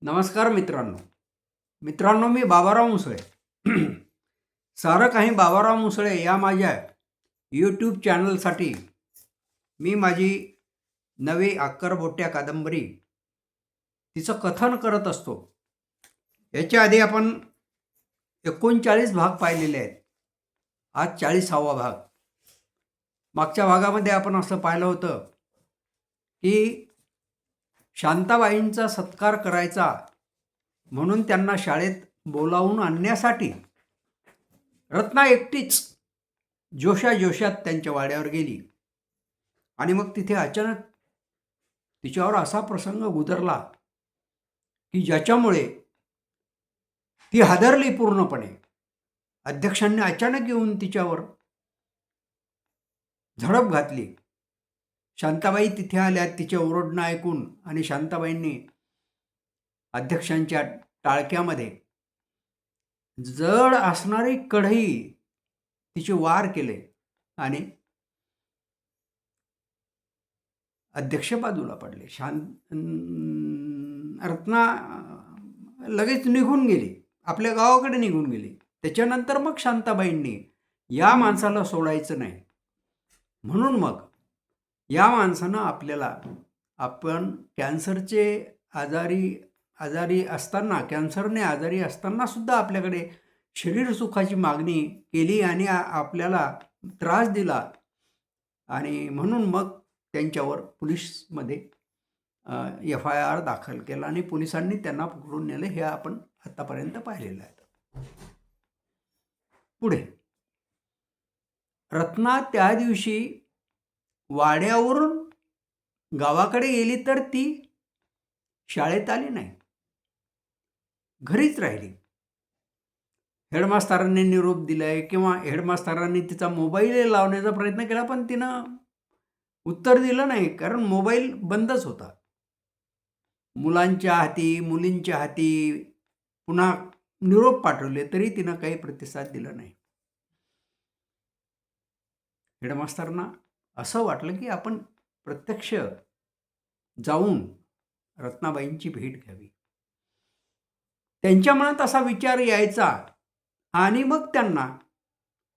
नमस्कार मित्रांनो मी बाबाराव मुसळे. सारं काही बाबाराव मुसळे या माझ्या यूट्यूब चॅनलसाठी मी माझी नवी अक्करबोट्या कादंबरी तिचं कथन करत असतो. याच्या आधी आपण 39 भाग पाहिलेले आहेत. आज 40वा भाग. मागच्या भागामध्ये आपण असं पाहिलं होतं की शांताबाईंचा सत्कार करायचा म्हणून त्यांना शाळेत बोलावून आणण्यासाठी रत्ना एकटीच जोशात त्यांच्या वाड्यावर गेली. आणि मग तिथे अचानक तिच्यावर असा प्रसंग गुदरला की ज्याच्यामुळे ती हादरली पूर्णपणे. अध्यक्षांनी अचानक येऊन तिच्यावर झडप घातली. शांताबाई तिथे आल्या तिचे ओरडणं ऐकून आणि शांताबाईंनी अध्यक्षांच्या टाळक्यामध्ये जड असणारी कढई तिचे वार केले आणि अध्यक्ष बाजूला पडले. रत्ना लगेच निघून गेली, आपल्या गावाकडे निघून गेली. त्याच्यानंतर मग शांताबाईंनी या माणसाला सोडायचं नाही म्हणून मग या माणसानं आपण कॅन्सरचे आजारी असताना, कॅन्सरने आजारी असताना सुद्धा आपल्याकडे शरीर सुखाची मागणी केली आणि आपल्याला त्रास दिला. आणि म्हणून मग त्यांच्यावर पोलिसमध्ये FIR दाखल केला आणि पोलिसांनी त्यांना पकडून नेले. हे आपण आतापर्यंत पाहिलेलं आहे. पुढे रत्ना त्या दिवशी वाड्यावरून गावाकडे गेली तर ती शाळेत आली नाही, घरीच राहिली. हेडमास्तरांनी निरोप दिलाय किंवा हेडमास्तरांनी तिचा मोबाईल लावण्याचा प्रयत्न केला, पण तिनं उत्तर दिलं नाही, कारण मोबाईल बंदच होता. मुलांच्या हाती, मुलींच्या हाती पुन्हा निरोप पाठवले तरी तिनं काही प्रतिसाद दिला नाही. हेडमास्तरांना असं वाटलं की आपण प्रत्यक्ष जाऊन रत्नाबाईंची भेट घ्यावी. त्यांच्या मनात असा विचार यायचा आणि मग त्यांना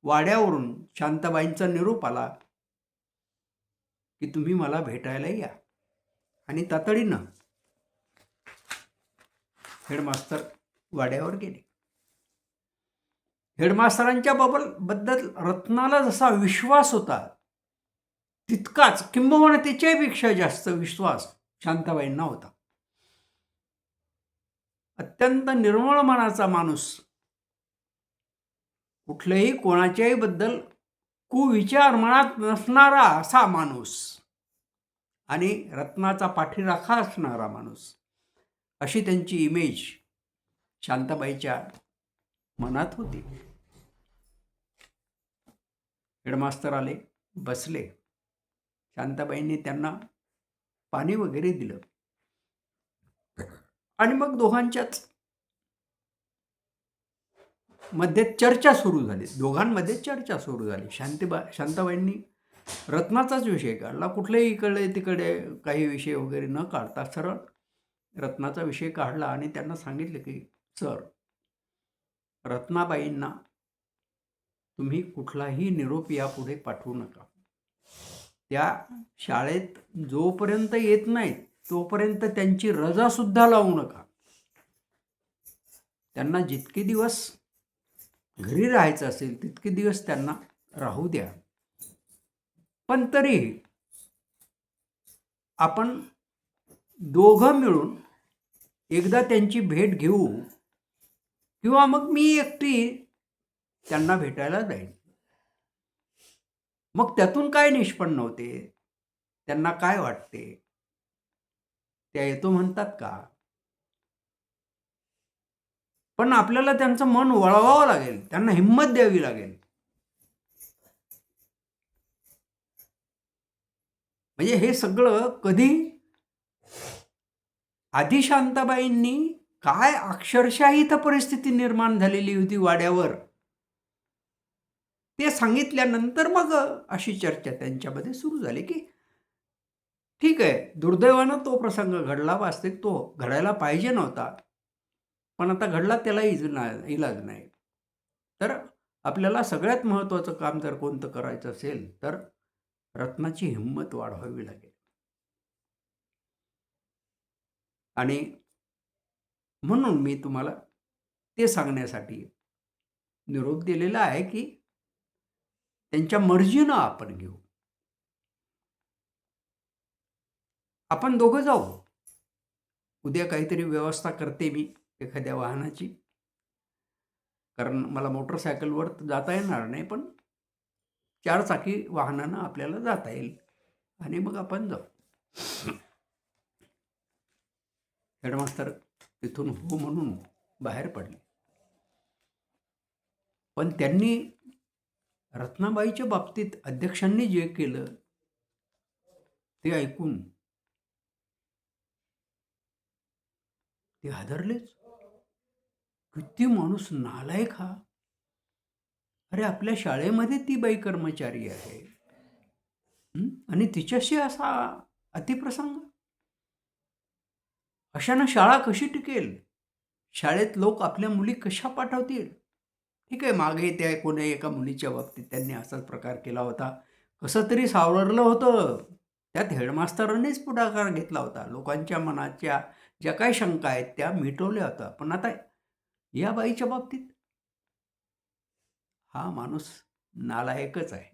वाड्यावरून शांताबाईंचा निरोप आला की तुम्ही मला भेटायला या. आणि तातडीनं हेडमास्तर वाड्यावर गेले. हेडमास्तरांच्या बद्दल रत्नाला जसा विश्वास होता तितकाच किंबहुना त्याच्यापेक्षा जास्त विश्वास शांताबाईंना होता. अत्यंत निर्मळ मनाचा माणूस, कुठल्याही कोणाच्याही बद्दल कुविचार मनात नसणारा असा माणूस आणि रत्नाचा पाठीराखा असणारा माणूस, अशी त्यांची इमेज शांताबाईच्या मनात होती. हेडमास्तर आले, बसले. शांताबाईंनी त्यांना पाणी वगैरे दिलं आणि मग दोघांच्याच मध्ये चर्चा सुरू झाली. दोघांमध्ये चर्चा सुरू झाली. शांताबाईंनी रत्नाचाच विषय काढला. कुठलेही इकडे तिकडे काही विषय वगैरे न काढता सरळ रत्नाचा विषय काढला आणि त्यांना सांगितलं की सर, रत्नाबाईंना तुम्ही कुठलाही निरोप यापुढे पाठवू नका. त्या शाळेत जोपर्यंत येत नाहीत तोपर्यंत त्यांची रजा सुद्धा लावू नका. त्यांना जितके दिवस घरी राहायचं असेल तितके दिवस त्यांना राहू द्या, पण तरीही आपण दोघं मिळून एकदा त्यांची भेट घेऊ किंवा मग मी एकटी त्यांना भेटायला जाईन. मग त्यातून काय निष्पन्न होते, त्यांना काय वाटते, त्या येतो म्हणतात का? पण आपल्याला त्यांचं मन वळवावं लागेल, त्यांना हिंमत द्यावी लागेल. म्हणजे हे सगळं कधी आधी शांताबाईंनी काय अक्षरशः इथं परिस्थिती निर्माण झालेली होती वाड्यावर ते सांगितल्यानंतर मग अशी चर्चा त्यांच्यामध्ये सुरू झाली की ठीक आहे, दुर्दैवानं तो प्रसंग घडला, वास्तविक तो घडायला पाहिजे नव्हता. पण आता घडला, त्याला इलाज नाही. तर आपल्याला सगळ्यात महत्त्वाचं काम जर कोणतं करायचं असेल, तर रत्नाची हिंमत वाढवावी लागेल. आणि म्हणून मी तुम्हाला ते सांगण्यासाठी निरोप दिलेला आहे, की त्यांच्या मर्जीनं आपण घेऊ. आपण दोघं जाऊ. उद्या काहीतरी व्यवस्था करते मी एखाद्या वाहनाची. कारण मला मोटरसायकलवर जाता येणार नाही, पण 4 चाकी वाहनानं आपल्याला जाता येईल आणि मग आपण जाऊ. हेडमास्तर तिथून हो म्हणून बाहेर पडले. पण त्यांनी रत्नाबाईच्या बाबतीत अध्यक्षांनी जे केलं ते ऐकून ते हादरलेच. किती माणूस नालायक हा! अरे, आपल्या शाळेमध्ये ती बाई कर्मचारी आहे आणि तिच्याशी असा अतिप्रसंग. अशानं शाळा कशी टिकेल? शाळेत लोक आपल्या मुली कशा पाठवतील? ठीक आहे, मागे त्या कोणी एका मुलीच्या बाबतीत त्यांनी असाच प्रकार केला होता. कसं तरी सावरलं होतं. त्यात हेडमास्तरांनीच पुढाकार घेतला होता. लोकांच्या मनाच्या ज्या काही शंका आहेत त्या मिटवल्या होत्या. पण आता या बाईच्या बाबतीत हा माणूस नालायकच आहे.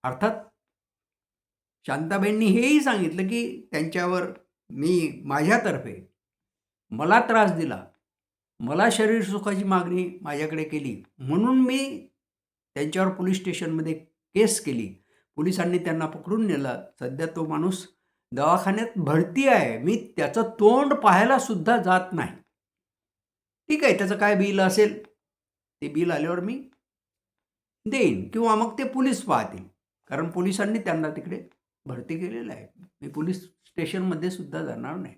अर्थात शांताबाईंनी हेही सांगितलं, की त्यांच्यावर मी माझ्यातर्फे मला त्रास दिला, मला शरीर सुखाची मागणी माझ्याकडे केली, म्हणून मी त्यांच्यावर पोलीस स्टेशनमध्ये केस केली. पोलिसांनी त्यांना पकडून नेलं. सध्या तो माणूस दवाखान्यात भरती आहे. मी त्याचं तोंड पाहायला सुद्धा जात नाही. ठीक आहे, त्याचं काय बिल असेल ते बिल आल्यावर मी देईन किंवा मग ते पोलीस पाहतील. कारण पोलिसांनी त्यांना तिकडे भरती केलेलं आहे. मी पोलीस स्टेशनमध्ये सुद्धा जाणार नाही.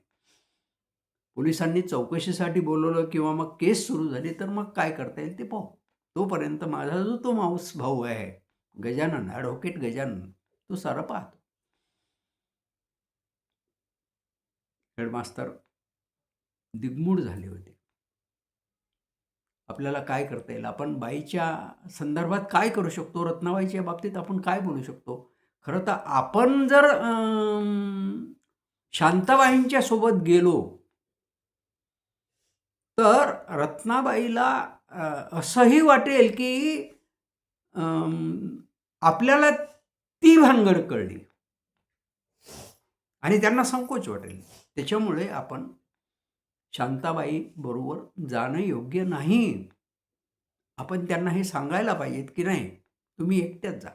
पोलिसांनी चौकशीसाठी बोलवलं किंवा मग केस सुरू झाली तर मग काय करता येईल ते पाहू. तोपर्यंत माझा जो तो माऊस भाऊ आहे गजानन, ॲडव्होकेट गजानन, तो सारं पाहतो. हेडमास्तर दिग्मूढ झाले होते. आपल्याला काय करता येईल? आपण बाईच्या संदर्भात काय करू शकतो? रत्नाबाईच्या बाबतीत आपण काय बोलू शकतो? खरं तर आपण जर शांताबाईंच्या सोबत गेलो तर रत्नाबाईला असंही वाटेल की आपल्याला ती भानगड कळली आणि त्यांना संकोच वाटेल. त्याच्यामुळे आपण शांताबाई बरोबर जाणं योग्य नाही. आपण त्यांना हे सांगायला पाहिजेत की नाही, तुम्ही एकट्याच जा.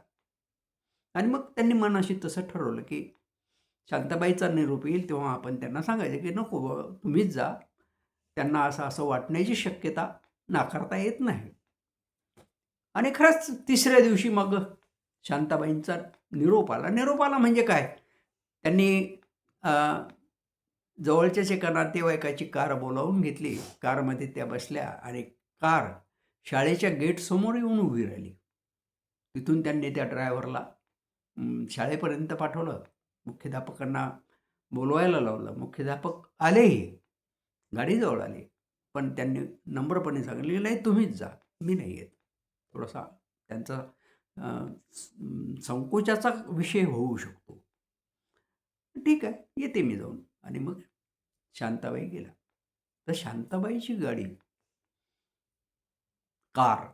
आणि मग त्यांनी मनाशी तसं ठरवलं की शांताबाईचा निरोप येईल तेव्हा आपण त्यांना सांगायचं की नको बाबा, तुम्हीच जा. त्यांना असं असं वाटण्याची शक्यता नाकारता येत नाही. आणि खरंच तिसऱ्या दिवशी मग शांताबाईंचा निरोप आला. निरोप आला म्हणजे काय? त्यांनी जवळच्याच एका नातेवाईकाची कार बोलावून घेतली. कारमध्ये त्या बसल्या आणि कार शाळेच्या गेटसमोर येऊन उभी राहिली. तिथून त्यांनी त्या ड्रायव्हरला शाळेपर्यंत पाठवलं. मुख्याध्यापकांना बोलवायला लावलं. मुख्याध्यापक आलेही, गाडीजवळ आले. पण त्यांनी नम्रपणे सांगितले की नाही, तुम्हीच जा, मी नाही येत. थोडासा त्यांचा संकोचाचा विषय होऊ शकतो. ठीक आहे, येते मी जाऊन. आणि मग शांताबाई गेल्या. तर शांताबाईची गाडी, कार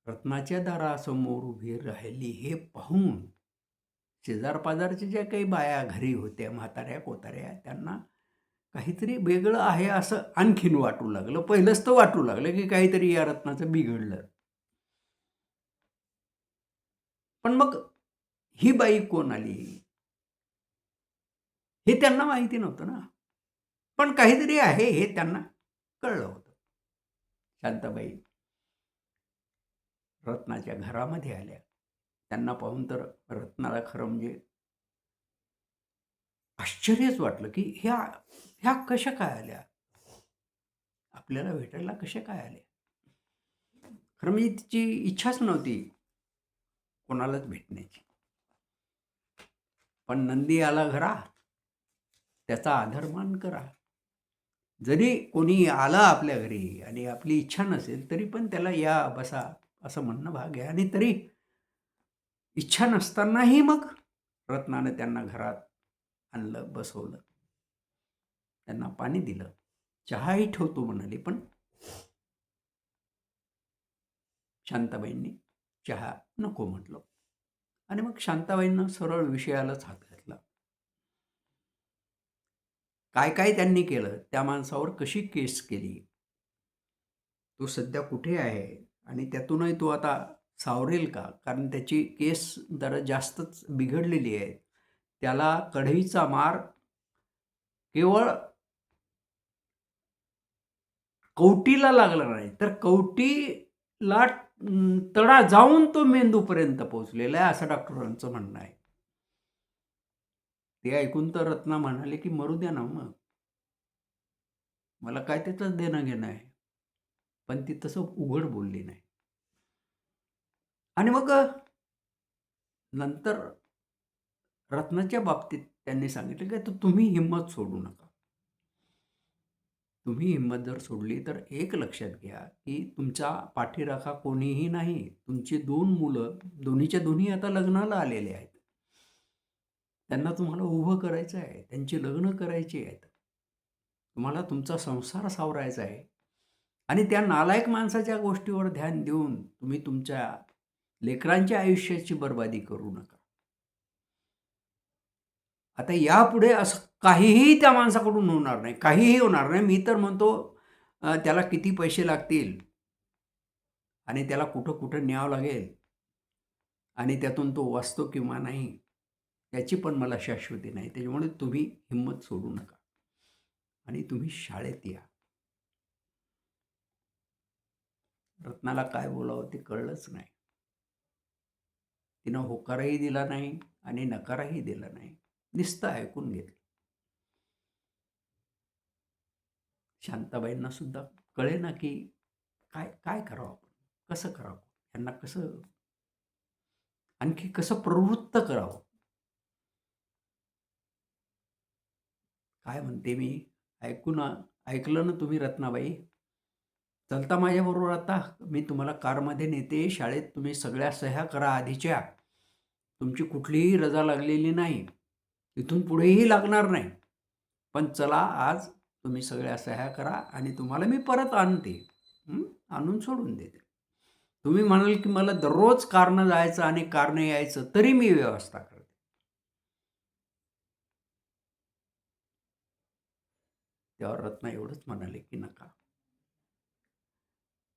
रत्नाच्या दारासमोर उभी राहिली हे पाहून शेजारपाजारच्या ज्या काही बाया घरी होत्या, म्हाताऱ्या कोताऱ्या, त्यांना काहीतरी वेगळं आहे असं आणखीन वाटू लागलं. पहिलंच तर वाटू लागलं की काहीतरी या रत्नाचं बिघडलं. पण मग ही बाई कोण आली हे त्यांना माहिती नव्हतं ना. पण काहीतरी आहे हे त्यांना कळलं होतं. शांताबाई रत्नाच्या घरामध्ये आल्या. त्यांना पाहून तर रत्नाला खरं म्हणजे आश्चर्यच वाटलं की ह्या कशा काय आल्या? आपल्याला भेटायला कशा काय आल्या? खरं म्हणजे तिची इच्छाच नव्हती. कोणालाच भेटण्याची. पण नंदी आला घरा, त्याचा आदरमान करा. जरी कोणी आलं आपल्या घरी आणि आपली इच्छा नसेल तरी पण त्याला या बसा असं म्हणणं भाग आहे. आणि तरी इच्छा नसतानाही मग रत्नानं त्यांना घरात आणलं, बसवलं, त्यांना पाणी दिलं, चहाही ठेवतो म्हणाली, पण शांताबाईंनी चहा नको म्हटलं. आणि मग शांताबाईंना सरळ विषयालाच हात घातला. काय काय त्यांनी केलं, त्या माणसावर कशी केस केली, तो सध्या कुठे आहे आणि त्यातूनही तो आता सावरेल का? कारण त्याची केस जरा जास्तच बिघडलेली आहे. त्याला कढईचा मार केवळ कवटीला लागला नाही, तर कवटीला तडा जाऊन तो मेंदूपर्यंत पोहोचलेला आहे, असं डॉक्टरांचं म्हणणं आहे. ते ऐकून तर रत्ना म्हणाले की मरू द्या ना मग, मला काय त्याचं देणं घेणं आहे. पण ती तसं उघड बोलली नाही. आणि मग नंतर रत्नाच्या बाबतीत त्यांनी सांगितलं की तुम्ही हिंमत सोडू नका. तुम्ही हिंमत जर सोडली तर एक लक्षात घ्या की तुमचा पाठीराखा कोणीही नाही. तुमची 2 मुलं, दोन्हीच्या दोन्ही आता लग्नाला आलेले आहेत. त्यांना तुम्हाला उभं करायचं आहे, त्यांची लग्न करायची आहेत. तुम्हाला तुमचा संसार सावरायचा आहे. आणि त्या नालायक माणसाच्या गोष्टीवर ध्यान देऊन तुम्ही तुमच्या लेकरांच्या आयुष्याची बर्बादी करू नका. आता यापुढे असं काहीही त्या माणसाकडून होणार नाही, काहीही होणार नाही. मी तर म्हणतो त्याला किती पैसे लागतील आणि त्याला कुठं कुठं न्यावं लागेल आणि त्यातून तो वाचतो किंवा नाही याची पण मला शाश्वती नाही. त्याच्यामुळे तुम्ही हिंमत सोडू नका आणि तुम्ही शाळेत या. रत्नाला काय बोलावं ते कळलंच नाही. तिनं होकारही दिला नाही आणि नकारही दिला नाही, नुसतं ऐकून घेतलं. शांताबाईंना सुद्धा कळेना की काय काय करावं, कसं करावं, यांना कसं आणखी कसं प्रवृत्त करावं. काय म्हणते मी, ऐकलं ना तुम्ही रत्नाबाई? चलता माझ्याबरोबर आता? मी तुम्हाला कारमध्ये नेते, शाळेत तुम्ही सगळ्या सह्या करा आधीच्या. तुमची कुठलीही रजा लागलेली नाही, इथून पुढेही लागणार नाही. पण चला आज तुम्ही सगळ्या सह्या करा आणि तुम्हाला मी परत आणते, आणून सोडून देते. तुम्ही म्हणाल की मला दररोज कारनं जायचं आणि कारनं यायचं, तरी मी व्यवस्था करते. तेव्हा रत्ना एवढंच म्हणाले की नका.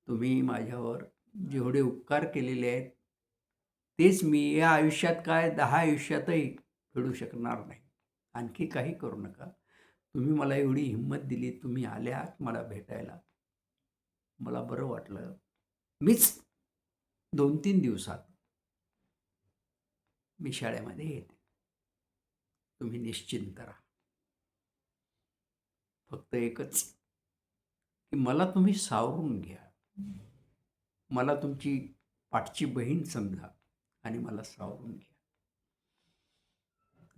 तुम्ही माझ्यावर जेवढे उपकार केलेले आहेत तेच मी या आयुष्यात काय 10 आयुष्यातही फेडू शकणार नाही. आणखी काही करू नका. तुम्ही मला एवढी हिंमत दिली, तुम्ही आल्यात मला भेटायला, मला बरं वाटलं. मीच 2-3 दिवसात मी शाळेमध्ये येते. तुम्ही निश्चिंत राहा. फक्त एकच की मला तुम्ही सावरून घ्या. मला तुमची पाठची बहीण समजा आणि मला सावरून घ्या.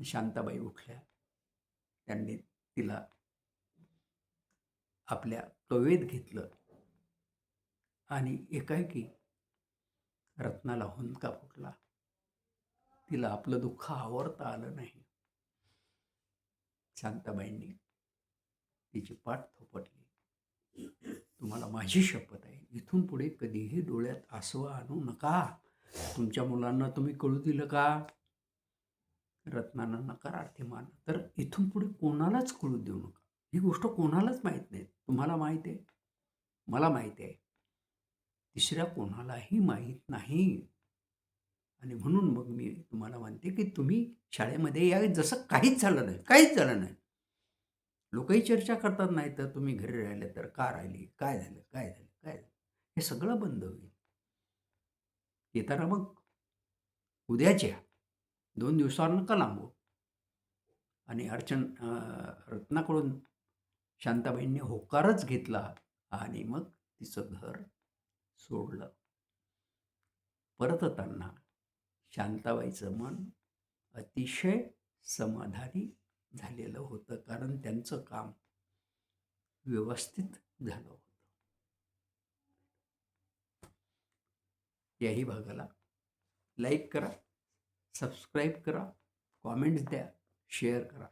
शांताबाई उठल्या. त्यांनी तिला आपल्या कवेत घेतलं आणि एकाएकी रत्नाला हुंदका फुटला. तिला आपलं दुःख आवरता आलं नाही. शांताबाईंनी तिची पाठ थोपटली. तुम्हाला माझी शपथ आहे, इथून पुढे कधीही डोळ्यात आसवं आणू नका. तुमच्या मुलांना तुम्ही कळू दिलं का? रत्नानं नकारार्थी मान. तर इथून पुढे कोणालाच कळू देऊ नका. ही गोष्ट कोणालाच माहीत नाही. तुम्हाला माहीत आहे, मला माहिती आहे, तिसऱ्या कोणालाही माहीत नाही. आणि म्हणून मग मी तुम्हाला म्हणते की तुम्ही शाळेमध्ये या जसं काहीच झालं नाही, काहीच झालं नाही. लोकही चर्चा करतात, नाही तर तुम्ही घरी राहिले तर का राहिली, काय झालं, काय झालं, काय झालं, हे सगळं बंद होईल. येताना मग उद्याच या, 2 दिवसावर नका लांबू. आणि रत्नाकडून शांताबाईंनी होकारच घेतला आणि मग तिचं घर सोडलं. परतताना शांताबाईचं मन अतिशय समाधानी झालेलं होतं, कारण त्यांचं काम व्यवस्थित झालं होतं. याही भागाला लाईक करा, सबस्क्राईब करा, कॉमेंट्स द्या, शेअर करा.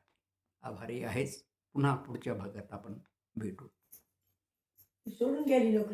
आभारी आहेच. पुन्हा पुढच्या भागात आपण भेटू. सोडून गेली नोकरी.